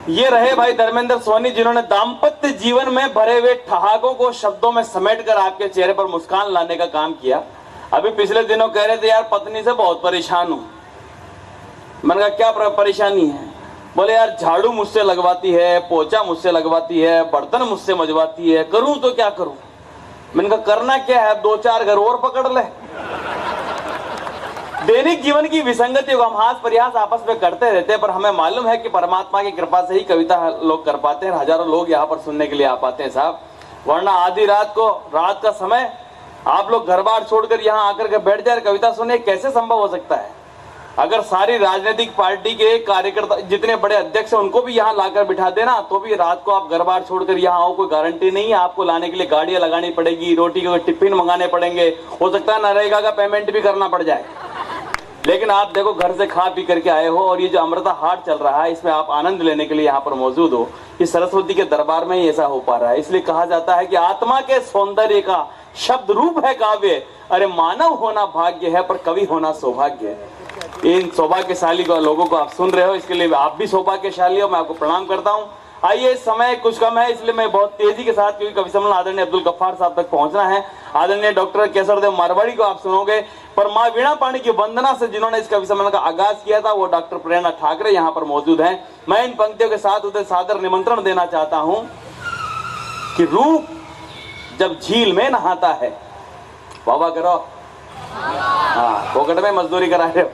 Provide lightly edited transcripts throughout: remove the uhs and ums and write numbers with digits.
ये रहे भाई धर्मेंद्र सोनी, जिन्होंने दाम्पत्य जीवन में भरे हुए ठहाकों को शब्दों में समेटकर आपके चेहरे पर मुस्कान लाने का काम किया। अभी पिछले दिनों कह रहे थे यार पत्नी से बहुत परेशान हूं। मैंने कहा क्या परेशानी है? बोले यार झाड़ू मुझसे लगवाती है, पोछा मुझसे लगवाती है, बर्तन मुझसे मजवाती है, करूं तो क्या करूं? मैंने कहा करना क्या है, 2-4 घर और पकड़ ले। दैनिक जीवन की विसंगतियों को हम हास परिहास आपस में करते रहते हैं, पर हमें मालूम है कि परमात्मा की कृपा से ही कविता लोग कर पाते हैं। हजारों लोग यहाँ पर सुनने के लिए आ पाते हैं साहब, वरना आधी रात को, रात का समय आप लोग घर बार छोड़कर यहाँ आकर के बैठ जाए कविता सुने, कैसे संभव हो सकता है? अगर सारी राजनीतिक पार्टी के कार्यकर्ता, जितने बड़े अध्यक्ष हैं, उनको भी यहाँ लाकर बिठा देना, तो भी रात को आप घर बार छोड़कर यहाँ आओ, कोई गारंटी नहीं है। आपको लाने के लिए गाड़ियां लगानी पड़ेगी, रोटी के टिफिन मंगाने पड़ेंगे, हो सकता है नरेगा का पेमेंट भी करना पड़ जाए। लेकिन आप देखो घर से खा पी करके आए हो, और ये जो अमृता हाट चल रहा है इसमें आप आनंद लेने के लिए यहाँ पर मौजूद हो। इस सरस्वती के दरबार में ही ऐसा हो पा रहा है। इसलिए कहा जाता है कि आत्मा के सौंदर्य का शब्द रूप है काव्य। अरे मानव होना भाग्य है, पर कवि होना सौभाग्य है। इन सौभाग्यशाली लोगों को आप सुन रहे हो, इसके लिए आप भी सौभाग्यशाली हो। मैं आपको प्रणाम करता हूँ। आइए, समय कुछ कम है, इसलिए मैं बहुत तेजी के साथ, क्योंकि कवि सम्मेलन आदरणीय अब्दुल गफ्फार साहब तक पहुंचना है। आदरणीय डॉक्टर केसरदेव मारवाड़ी को आप सुनोगे, पर माँ वीणा पाणी की वंदना से जिन्होंने इस कवि सम्मेलन का आगाज किया था, वो डॉक्टर प्रेरणा ठाकरे यहाँ पर मौजूद हैं। मैं इन पंक्तियों के साथ उन्हें सादर निमंत्रण देना चाहता हूँ कि रूप जब झील में नहाता है, वाह वाह करो, हाँ पोकट में मजदूरी करा रहे हो,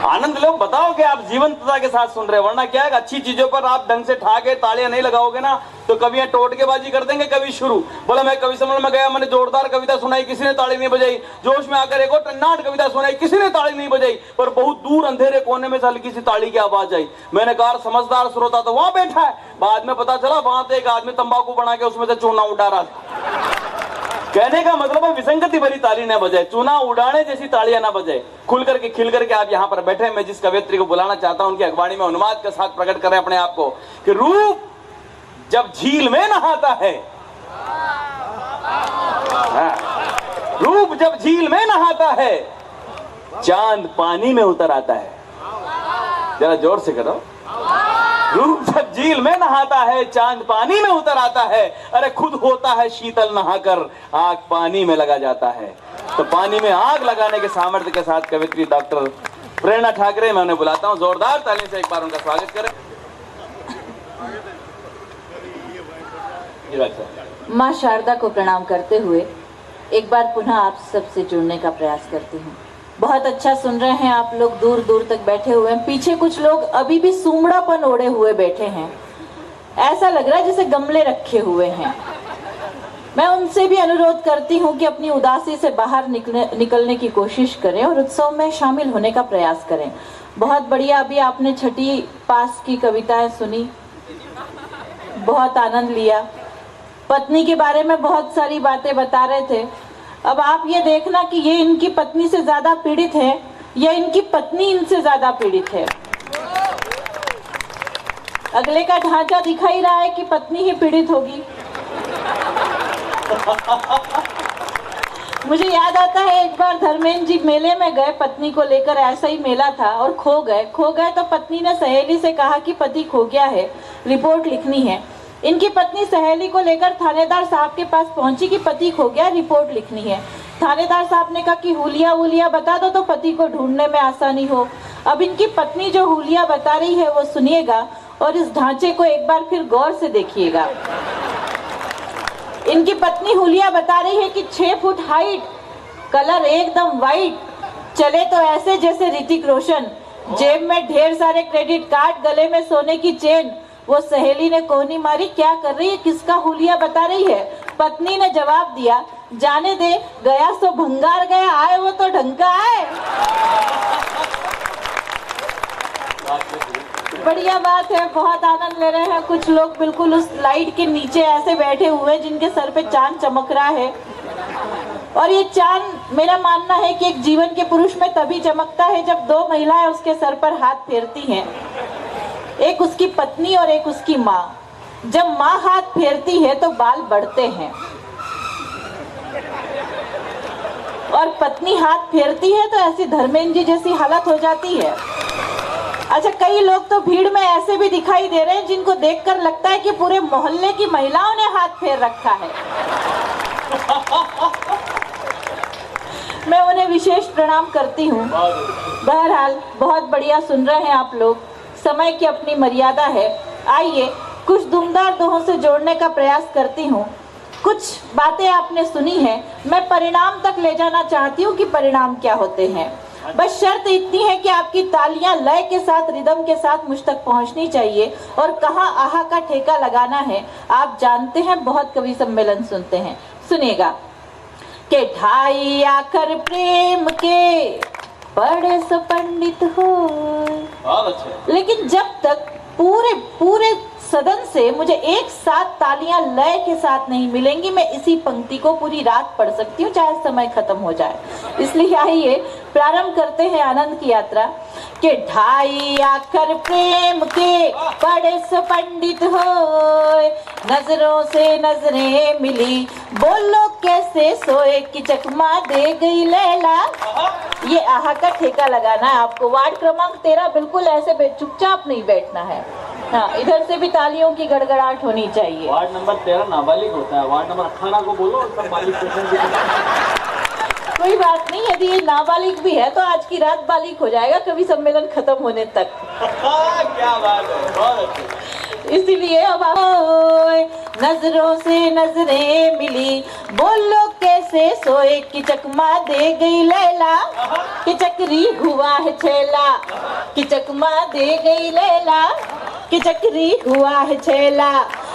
आनंद लो। बताओ कि आप जीवंतता के साथ सुन रहे हो, वरना क्या है, अच्छी चीजों पर आप ढंग से ठाके तालियां नहीं लगाओगे ना, तो कभी यहाँ टोटकेबाजी कर देंगे। कभी शुरू बोला मैं कवि सम्मेलन में गया, मैंने जोरदार कविता सुनाई, किसी ने ताली नहीं बजाई। जोश में आकर एक और टन्नाट कविता सुनाई, किसी ने ताली नहीं बजाई। पर बहुत दूर अंधेरे कोने में से हल्की सी ताली की आवाज आई। मैंने कहा समझदार श्रोता तो वहां बैठा है। बाद में पता चला वहां से एक आदमी तंबाकू बना के उसमें से चूना उड़ा रहा था। कहने का मतलब है विसंगति भरी ताली न बजाए, चूना उड़ाने जैसी तालियां ना बजाए। खुल करके खिल करके आप यहाँ पर बैठे। मैं जिस कवयित्री को बुलाना चाहता हूं, उनकी अगवानी में उन्माद के साथ प्रकट करें अपने आप को कि रूप जब झील में नहाता है, रूप जब झील में नहाता है, चांद पानी में उतर आता है। जरा जोर से करो। रूप जब झील में नहाता है, चांद पानी में उतर आता है। अरे खुद होता है शीतल नहाकर, आग पानी में लगा जाता है। तो पानी में आग लगाने के सामर्थ्य के साथ कवित्री डॉक्टर प्रेरणा ठाकरे, मैं उन्हें बुलाता हूं। जोरदार ताली से एक बार उनका स्वागत करें। माँ शारदा को प्रणाम करते हुए एक बार पुनः आप सबसे जुड़ने का प्रयास करती हूँ। बहुत अच्छा सुन रहे हैं आप लोग, दूर दूर तक बैठे हुए हैं। पीछे कुछ लोग अभी भी सूमड़ापन ओढ़े हुए बैठे हैं, ऐसा लग रहा है जैसे गमले रखे हुए हैं। मैं उनसे भी अनुरोध करती हूँ कि अपनी उदासी से बाहर निकलने की कोशिश करें और उत्सव में शामिल होने का प्रयास करें। बहुत बढ़िया, अभी आपने छठी पास की कविताएं सुनी, बहुत आनंद लिया। पत्नी के बारे में बहुत सारी बातें बता रहे थे। अब आप ये देखना कि ये इनकी पत्नी से ज्यादा पीड़ित है या इनकी पत्नी इनसे ज्यादा पीड़ित है। अगले का ढांचा दिखा ही रहा है कि पत्नी ही पीड़ित होगी। मुझे याद आता है एक बार धर्मेंद्र जी मेले में गए, पत्नी को लेकर, ऐसा ही मेला था, और खो गए तो पत्नी ने सहेली से कहा कि पति खो गया है, रिपोर्ट लिखनी है। इनकी पत्नी सहेली को लेकर थानेदार साहब के पास पहुंची कि पति खो गया, रिपोर्ट लिखनी है। थानेदार साहब ने कहा कि हुलिया बता दो तो पति को ढूंढने में आसानी हो। अब इनकी पत्नी जो हुलिया बता रही है वो सुनिएगा और इस ढांचे को एक बार फिर गौर से देखिएगा। इनकी पत्नी हुलिया बता रही है कि 6 फुट हाइट, कलर एकदम वाइट, चले तो ऐसे जैसे ऋतिक रोशन, जेब में ढेर सारे क्रेडिट कार्ड, गले में सोने की चेन। वो सहेली ने कोहनी मारी, क्या कर रही है, किसका हुलिया बता रही है? पत्नी ने जवाब दिया, जाने दे, गया सो भंगार गया, आए वो तो ढंग का आए। बढ़िया बात है, बहुत आनंद ले रहे हैं। कुछ लोग बिल्कुल उस लाइट के नीचे ऐसे बैठे हुए जिनके सर पे चांद चमक रहा है। और ये चांद, मेरा मानना है कि एक जीवन के पुरुष में तभी चमकता है जब 2 महिलाएं उसके सर पर हाथ फेरती हैं, एक उसकी पत्नी और एक उसकी माँ। जब माँ हाथ फेरती है तो बाल बढ़ते हैं, और पत्नी हाथ फेरती है तो ऐसी धर्मेंद्र जी जैसी हालत हो जाती है। अच्छा, कई लोग तो भीड़ में ऐसे भी दिखाई दे रहे हैं जिनको देखकर लगता है कि पूरे मोहल्ले की महिलाओं ने हाथ फेर रखा है। मैं उन्हें विशेष प्रणाम करती हूँ। बहरहाल बहुत बढ़िया सुन रहे हैं आप लोग। समय की अपनी मर्यादा है। आइए कुछ दुमदार दोहों से जोड़ने का प्रयास करती हूँ। कुछ बातें आपने सुनी है, मैं परिणाम तक ले जाना चाहती हूँ कि परिणाम क्या होते हैं। बस शर्त इतनी है कि आपकी तालियां लय के साथ, रिदम के साथ मुझ तक पहुंचनी चाहिए। और कहाँ आहा का ठेका लगाना है आप जानते हैं, बहुत कवि सम्मेलन सुनते हैं। सुनिएगा के ढाई आकर प्रेम के बड़े सो पंडित हो। लेकिन जब तक पूरे सदन से मुझे एक साथ तालियां लय के साथ नहीं मिलेंगी, मैं इसी पंक्ति को पूरी रात पढ़ सकती हूँ, चाहे समय खत्म हो जाए। इसलिए आइए प्रारंभ करते हैं आनंद की यात्रा। के ढाई आखर प्रेम के बड़े सो पंडित हो, नजरों से नजरें मिली बोलो कैसे सोए कि चकमा दे गई लैला। ये आहा का ठेका लगाना है आपको। वार्ड क्रमांक 13 बिल्कुल ऐसे चुपचाप नहीं बैठना है। हाँ, इधर से भी तालियों की गड़गड़ाहट होनी चाहिए। वार्ड नंबर 13 नाबालिग होता है, वार्ड नंबर 18 को बोलो और सब बालिग। कोई बात नहीं, यदि ये नाबालिग भी है तो आज की रात बालिग हो जाएगा कवि सम्मेलन खत्म होने तक। क्या बात है, बहुत अच्छी। इसीलिए अब नजरों से नजरें मिली बोलो कैसे सोए कि चकमा दे गई लैला, कि चक्री हुआ है छेला, कि चकमा दे गई लैला, कि चक्री हुआ है छेला।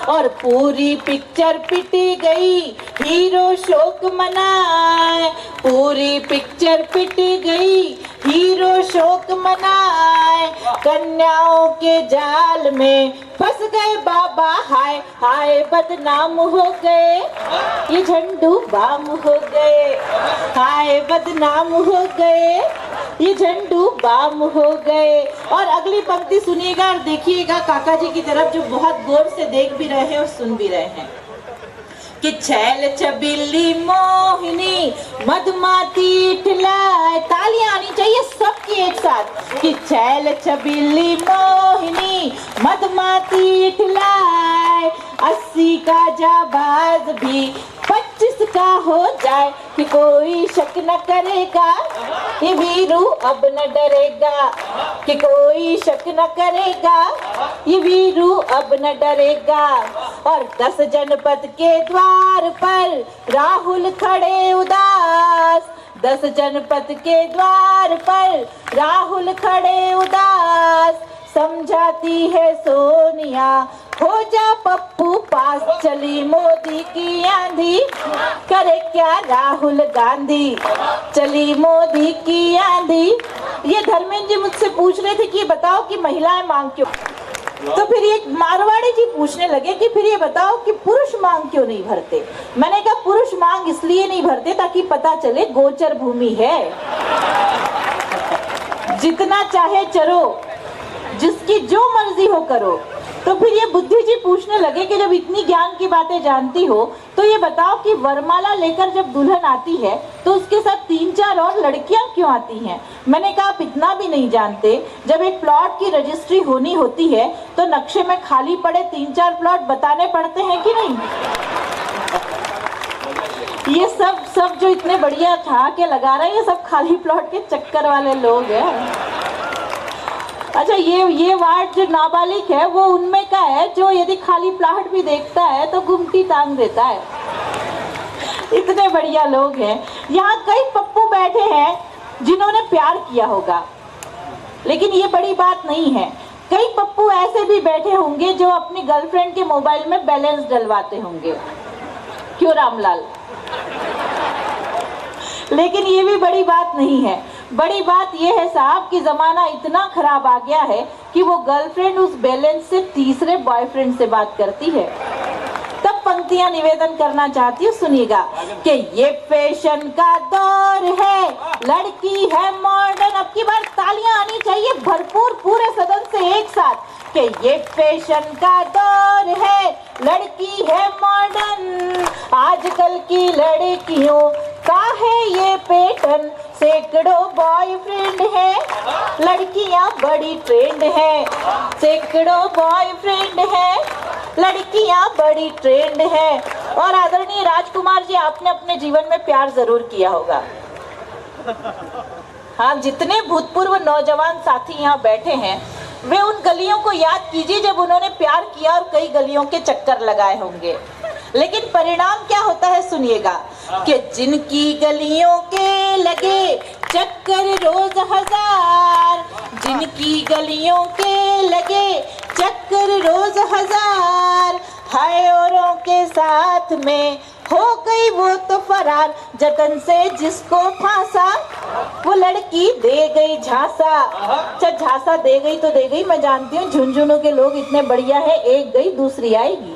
और पूरी पिक्चर पिटी गई हीरो शोक मनाए, पूरी पिक्चर पिटी गई हीरो शोक मनाए। कन्याओं के जाल में फंस गए बाबा, हाय हाय बदनाम हो गए, ये झंडू बाम हो गए, हाय बदनाम हो गए, ये झंडू बाम हो गए। और अगली पंक्ति सुनिएगा और देखिएगा काका जी की तरफ, जो बहुत गौर से देख भी रहे हैं और सुन भी रहे हैं। कि छैल छबिल्ली मोहिनी मधुमाती ठिलाए। तालियां आनी चाहिए सबकी एक साथ। कि छैल छबिल्ली मोहिनी मधुमाती ठिलाए, 80 का जाबाज भी 25 का हो जाए, कि कोई शक न करेगा ये वीरू अब न डरेगा, कि कोई शक न करेगा ये वीरू अब न डरेगा। और 10 जनपद के द्वार पर राहुल खड़े उदास, 10 जनपद के द्वार पर राहुल खड़े उदास। समझाती है सोनिया हो जा पप्पू पास, चली मोदी की आंधी करे क्या राहुल गांधी, चली मोदी की आंधी। ये धर्मेंद्र जी मुझसे पूछ रहे थे कि बताओ कि महिलाएं मांग क्यों, तो फिर ये मारवाड़ी जी पूछने लगे कि फिर ये बताओ कि पुरुष मांग क्यों नहीं भरते। मैंने कहा पुरुष मांग इसलिए नहीं भरते ताकि पता चले गोचर भूमि है, जितना चाहे चरो, जिसकी जो मर्जी हो करो। तो फिर ये बुद्धि जी पूछने लगे कि जब इतनी ज्ञान की बातें जानती हो तो ये बताओ कि वरमाला लेकर जब दुल्हन आती है तो उसके साथ 3-4 और लड़कियां क्यों आती हैं। मैंने कहा आप इतना भी नहीं जानते, जब एक प्लॉट की रजिस्ट्री होनी होती है तो नक्शे में खाली पड़े 3-4 प्लॉट बताने पड़ते हैं कि नहीं। ये सब जो इतने बढ़िया था के लगा रहे हैं, ये सब खाली प्लॉट के चक्कर वाले लोग हैं। अच्छा, ये वार्ड जो नाबालिग है वो उनमें का है जो यदि खाली प्लाट भी देखता है तो गुमटी टांग देता है। इतने बढ़िया लोग हैं। यहाँ कई पप्पू बैठे हैं जिन्होंने प्यार किया होगा, लेकिन ये बड़ी बात नहीं है। कई पप्पू ऐसे भी बैठे होंगे जो अपनी गर्लफ्रेंड के मोबाइल में बैलेंस डलवाते होंगे। क्यों रामलाल? लेकिन ये भी बड़ी बात नहीं है। बड़ी बात यह है साहब कि जमाना इतना खराब आ गया है कि वो गर्लफ्रेंड उस बैलेंस से तीसरे बॉयफ्रेंड से बात करती है। तब पंक्तियां निवेदन करना चाहती हूँ, सुनिएगा। कि ये फैशन का दौर है, लड़की है मॉडर्न। अब की बार तालियां आनी चाहिए भरपूर पूरे सदन से एक साथ। कि ये फैशन का दौर है, लड़की है मॉडर्न। आजकल की लड़कियों का है ये पैटर्न, सैकड़ों बॉयफ्रेंड है, लड़कियां बड़ी ट्रेंड है। सैकड़ों बॉयफ्रेंड है, लड़कियां बड़ी ट्रेंड है। और आदरणीय राजकुमार जी, आपने अपने जीवन में प्यार जरूर किया होगा। हाँ, जितने भूतपूर्व नौजवान साथी यहाँ बैठे हैं, वे उन गलियों को याद कीजिए जब उन्होंने प्यार किया और कई गलियों के चक्कर लगाए होंगे। लेकिन परिणाम क्या होता है सुनिएगा, कि जिनकी गलियों के लगे चक्कर रोज हजार, जिनकी गलियों के लगे चक्कर रोज हजार, हाय औरों के साथ में हो गई वो तो फरार। जतन से जिसको फांसा वो लड़की दे गई झांसा। अच्छा, झांसा दे गई तो दे गई, मैं जानती हूँ झुंझुनू के लोग इतने बढ़िया है, एक गई दूसरी आएगी।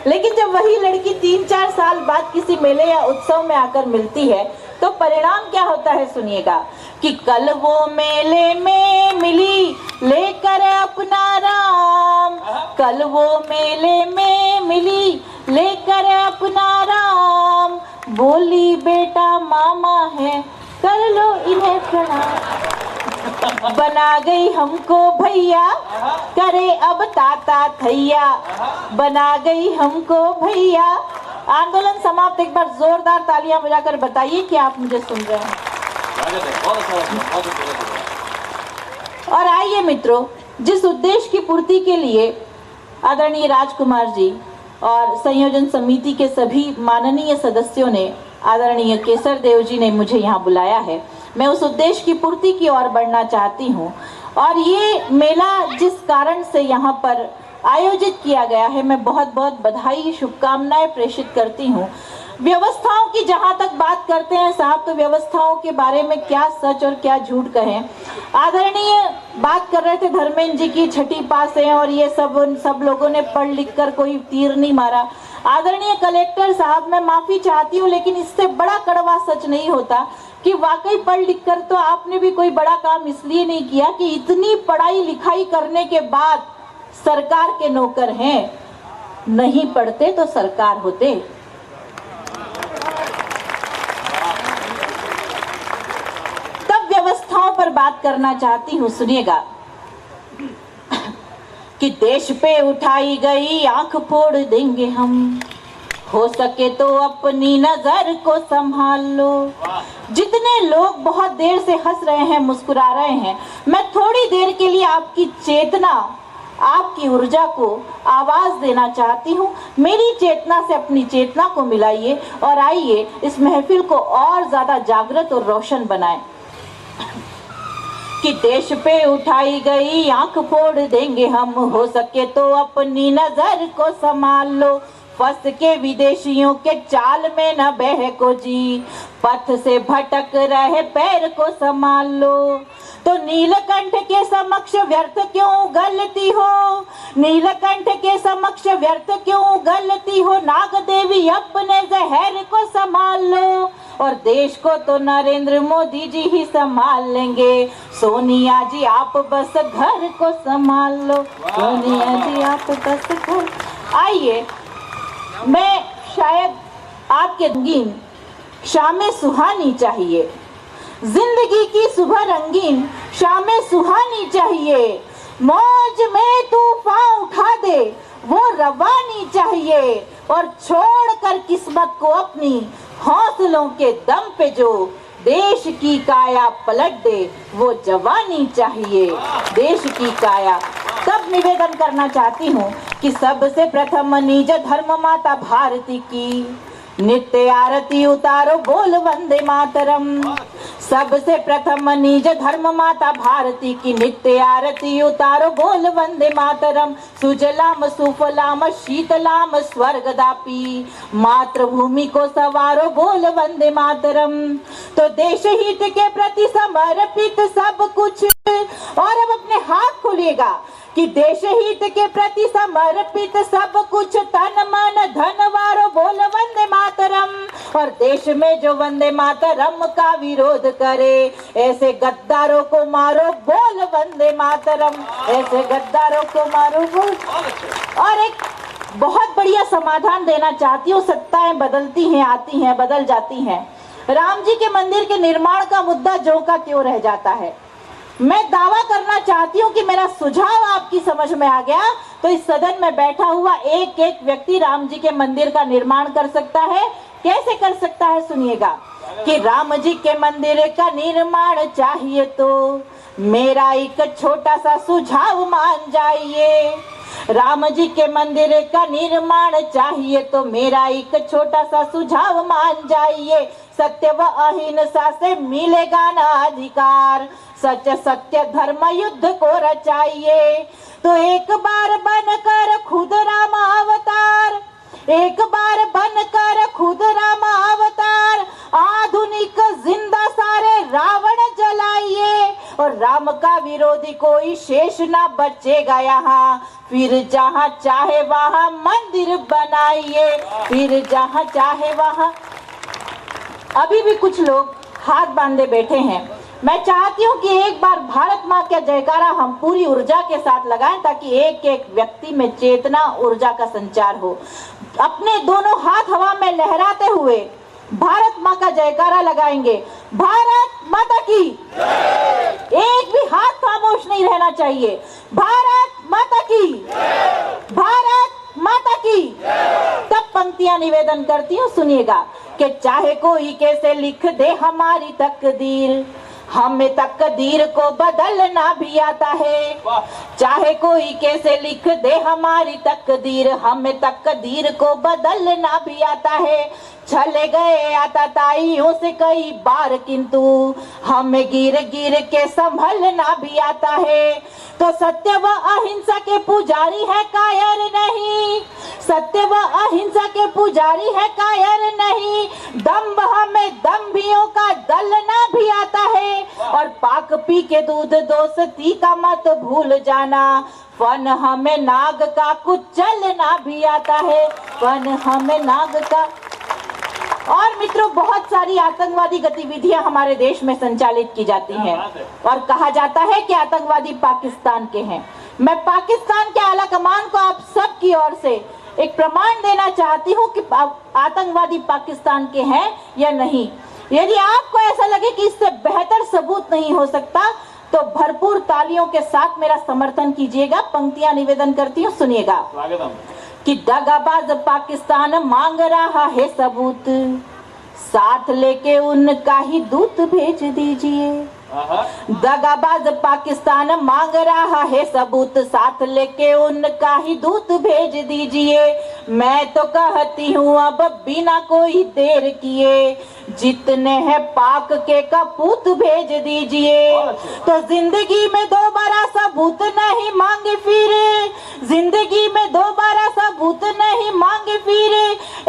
लेकिन जब वही लड़की 3-4 साल बाद किसी मेले या उत्सव में आकर मिलती है तो परिणाम क्या होता है सुनिएगा, कि कल वो मेले में मिली लेकर अपना राम, कल वो मेले में मिली लेकर अपना राम, बोली बेटा मामा है कर लो इन्हें प्रणाम। बना गई हमको भैया करे अब ताता थैया, बना गई हमको भैया। आंदोलन समाप्त। एक बार जोरदार तालियां बजाकर बताइए कि आप मुझे सुन रहे हैं। और आइए मित्रों, जिस उद्देश्य की पूर्ति के लिए आदरणीय राजकुमार जी और संयोजन समिति के सभी माननीय सदस्यों ने, आदरणीय केसर देव जी ने मुझे यहाँ बुलाया है, मैं उस उद्देश्य की पूर्ति की ओर बढ़ना चाहती हूँ। और ये मेला जिस कारण से यहाँ पर आयोजित किया गया है, मैं बहुत बहुत बधाई शुभकामनाएं प्रेषित करती हूँ। व्यवस्थाओं की जहाँ तक बात करते हैं साहब, तो व्यवस्थाओं के बारे में क्या सच और क्या झूठ कहें। आदरणीय बात कर रहे थे धर्मेंद्र जी की, छठी पास है और ये सब लोगों ने पढ़ लिख कर कोई तीर नहीं मारा। आदरणीय कलेक्टर साहब, मैं माफी चाहती हूँ, लेकिन इससे बड़ा कड़वा सच नहीं होता कि वाकई पढ़ लिख कर तो आपने भी कोई बड़ा काम इसलिए नहीं किया कि इतनी पढ़ाई लिखाई करने के बाद सरकार के नौकर हैं। नहीं पढ़ते तो सरकार होते। तब व्यवस्थाओं पर बात करना चाहती हूँ, सुनिएगा, कि देश पे उठाई गई आंख फोड़ देंगे हम, हो सके तो अपनी नजर को संभाल लो। जितने लोग बहुत देर से हंस रहे हैं, मुस्कुरा रहे हैं, मैं थोड़ी देर के लिए आपकी चेतना, आपकी ऊर्जा को आवाज देना चाहती हूँ। मेरी चेतना से अपनी चेतना को मिलाइए और आइए इस महफिल को और ज्यादा जागृत और रोशन बनाएं। कि देश पे उठाई गई आंख फोड़ देंगे हम, हो सके तो अपनी नजर को संभाल लो। फंस के विदेशियों के चाल में न बहको जी, पथ से भटक रहे पैर को संभाल लो। तो नीलकंठ के समक्ष व्यर्थ क्यों गलती हो, नीलकंठ के समक्ष व्यर्थ क्यों गलती हो, नाग देवी अपने जहर को संभाल लो। और देश को तो नरेंद्र मोदी जी ही संभाल लेंगे, सोनिया जी आप बस घर को संभाल लो, सोनिया जी आप बस घर। आइए, मैं शायद आपके रंगीन शामें सुहानी चाहिए, जिंदगी की सुबह रंगीन शामें सुहानी चाहिए, मौज में तूफान उठा दे वो रवानी चाहिए, और छोड़कर किस्मत को अपनी हौसलों के दम पे जो देश की काया पलट दे वो जवानी चाहिए, देश की काया। तब निवेदन करना चाहती हूँ कि सबसे प्रथम निज धर्म माता भारती की नित्य आरती उतारो, बोल वंदे मातरम। सबसे प्रथम निज धर्म माता भारती की नित्य आरती उतारो, बोल वंदे मातरम। सुजलाम सुफलाम शीतलाम स्वर्गदापी, मातृभूमि को सवारो, बोल वंदे मातरम। तो देश हित के प्रति समर्पित सब कुछ, और अब अपने हाथ खोलिएगा कि देश हित के प्रति समर्पित सब कुछ, तन मन धन वारो, बोल वंदे मातरम। और देश में जो वंदे मातरम का विरोध करे, ऐसे गद्दारों को मारो, बोल वंदे मातरम, ऐसे गद्दारों को मारो, बोल। और एक बहुत बढ़िया समाधान देना चाहती हूँ। सत्ताएं बदलती हैं, आती हैं, बदल जाती हैं। राम जी के मंदिर के निर्माण का मुद्दा ज्यों का त्यों रह जाता है। मैं दावा करना चाहती हूँ कि मेरा सुझाव आपकी समझ में आ गया तो इस सदन में बैठा हुआ एक एक व्यक्ति राम जी के मंदिर का निर्माण कर सकता है। कैसे कर सकता है सुनिएगा कि राम जी के मंदिर का निर्माण चाहिए तो मेरा एक छोटा सा सुझाव मान जाइए। राम जी के मंदिर का निर्माण चाहिए तो मेरा एक छोटा सा सुझाव मान जाइए। सत्य व अहिंसा से मिलेगा ना अधिकार, सच सत्य धर्म युद्ध को रचाइए। तो एक बार बनकर खुद राम अवतार, एक बार बनकर खुद राम अवतार, आधुनिक जिंदा सारे रावण जलाइए और राम का विरोधी कोई शेष ना बचेगा यहाँ। फिर जहाँ चाहे वहाँ मंदिर बनाइए, फिर जहाँ चाहे वहाँ। अभी भी कुछ लोग हाथ बांधे बैठे हैं। मैं चाहती हूँ कि एक बार भारत माँ का जयकारा हम पूरी ऊर्जा के साथ लगाएं ताकि एक एक व्यक्ति में चेतना ऊर्जा का संचार हो। अपने दोनों हाथ हवा में लहराते हुए भारत माँ का जयकारा लगाएंगे। भारत माता की, एक भी हाथ खामोश नहीं रहना चाहिए। भारत माता की, भारत माता की। तब पंक्तियां निवेदन करती हूँ, सुनिएगा कि चाहे कोई कैसे लिख दे हमारी तकदीर, हमें तकदीर को बदलना भी आता है। चाहे कोई कैसे लिख दे हमारी तकदीर, हमें तकदीर को बदलना भी आता है। चले गए आताताइयों से कई बार किंतु हमें गिर गिर के संभलना भी आता है। तो सत्य व अहिंसा के पुजारी है कायर नहीं, सत्य व अहिंसा के पुजारी है कायर नहीं। दम्भ हमें दम्भियों का दलना भी आता है और पाक पी के दूध दोस्ती का मत भूल जाना। फन हमें नाग का कुचलना भी आता है, फन हमें नाग का। और मित्रों, बहुत सारी आतंकवादी गतिविधियां हमारे देश में संचालित की जाती हैं और कहा जाता है कि आतंकवादी पाकिस्तान के हैं। मैं पाकिस्तान के आला कमान को आप सब की ओर से एक प्रमाण देना चाहती हूं कि आतंकवादी पाकिस्तान के हैं या नहीं। यदि आपको ऐसा लगे कि इससे बेहतर सबूत नहीं हो सकता तो भरपूर तालियों के साथ मेरा समर्थन कीजिएगा। पंक्तियां निवेदन करती हूँ, सुनिएगा कि दगाबाज पाकिस्तान मांग रहा है सबूत, साथ लेके उनका ही दूत भेज दीजिए। दगाबाज पाकिस्तान मांग रहा है सबूत, साथ लेके उनका ही दूत भेज दीजिए। मैं तो कहती हूँ अब बिना कोई देर किए जितने हैं पाक के कपूत भेज दीजिए। तो जिंदगी में दोबारा सबूत नहीं मांगे फिर, जिंदगी में दोबारा सबूत नहीं मांगे फिर।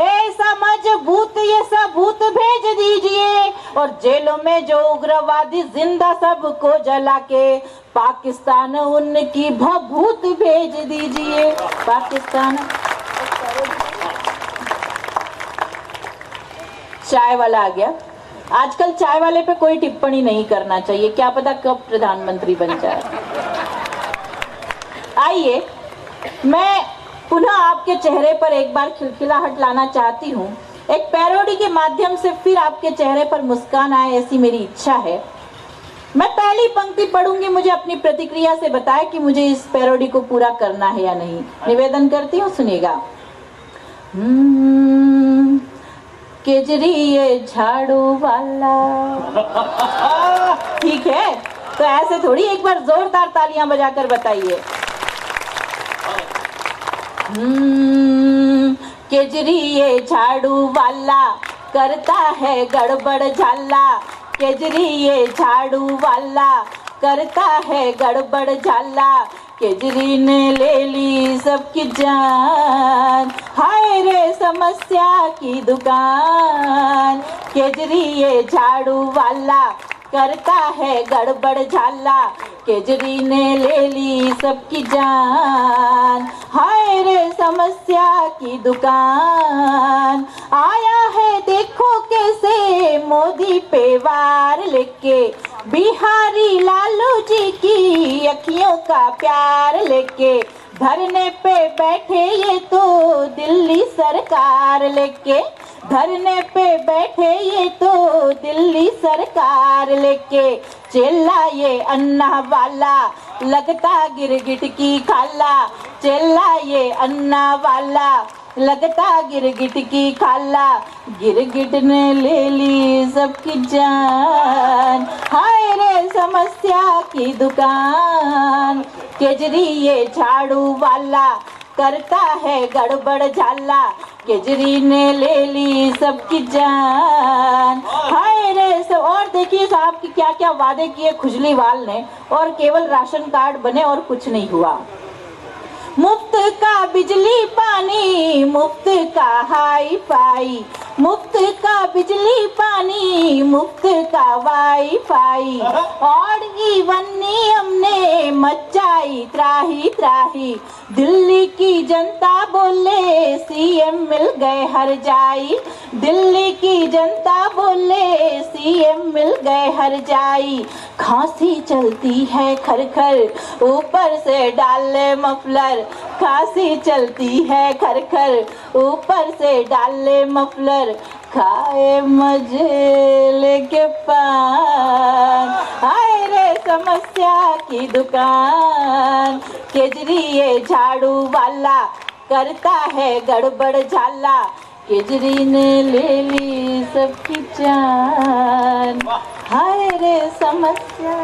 ऐसा मजबूत ये सबूत भेज दीजिए और जेलों में जो उग्रवादी जिंदा सबको जला के पाकिस्तान उनकी भभूत भेज दीजिए। पाकिस्तान। चाय वाला आ गया। आजकल चाय वाले पे कोई टिप्पणी नहीं करना चाहिए, क्या पता कब प्रधानमंत्री बन जाए। आइए, मैं पुनः आपके चेहरे पर एक बार खिलखिलाहट लाना चाहती हूँ। एक पैरोडी के माध्यम से फिर आपके चेहरे पर मुस्कान आए, ऐसी मेरी इच्छा है। मैं पहली पंक्ति पढ़ूंगी, मुझे अपनी प्रतिक्रिया से बताएं कि मुझे इस पैरोडी को पूरा करना है या नहीं। निवेदन करती हूँ, सुनिएगा। केजरी ये झाड़ू वाला। ठीक है, तो ऐसे थोड़ी, एक बार जोरदार तालियां बजाकर बताइए। केजरी ये झाड़ू वाला करता है गड़बड़ झाला, केजरी ये झाड़ू वाला करता है गड़बड़ झाला। केजरी ने ले ली सबकी जान, हाय रे समस्या की दुकान। केजरी ये झाड़ू वाला करता है गड़बड़ झाला, केजरी ने ले ली सबकी जान, हाय रे समस्या की दुकान। आया है देखो कैसे मोदी पे वार लेके, बिहारी लालू जी की अखियों का प्यार लेके। धरने पे बैठे ये तो दिल्ली सरकार लेके, धरने पे बैठे ये तो दिल्ली सरकार लेके, चेला ये अन्ना वाला लगता गिरगिट की खाला, चेला ये अन्ना वाला लगता गिरगिट की खाला, गिरगिट ने ले ली सबकी जान, हाय रे समस्या की दुकान, केजरी ये झाड़ू वाला करता है गड़बड़ झाला, केजरी ने ले ली सबकी जान, हाय रे सब। और देखिए साहब कि क्या क्या वादे किए खुजलीवाल ने, और केवल राशन कार्ड बने और कुछ नहीं हुआ। मुफ्त का बिजली पानी, मुफ्त का हाई फाई, मुफ्त का बिजली पानी, मुफ्त का वाई फाई, और इवन नियम ने मचाई त्राही त्राही, दिल्ली की जनता बोले सीएम मिल गए हर जाई, दिल्ली की जनता बोले सीएम मिल गए हर जाई, खांसी चलती है खरखर ऊपर से डाले मफलर, खांसी चलती है खरखर ऊपर से डाले मफलर, खाए मजे लेके पान, आए रे समस्या की दुकान, केजरी ये झाड़ू वाला करता है गड़बड़ झाला, केजरी ने ले ली सबकी जान, हाय रे समस्या।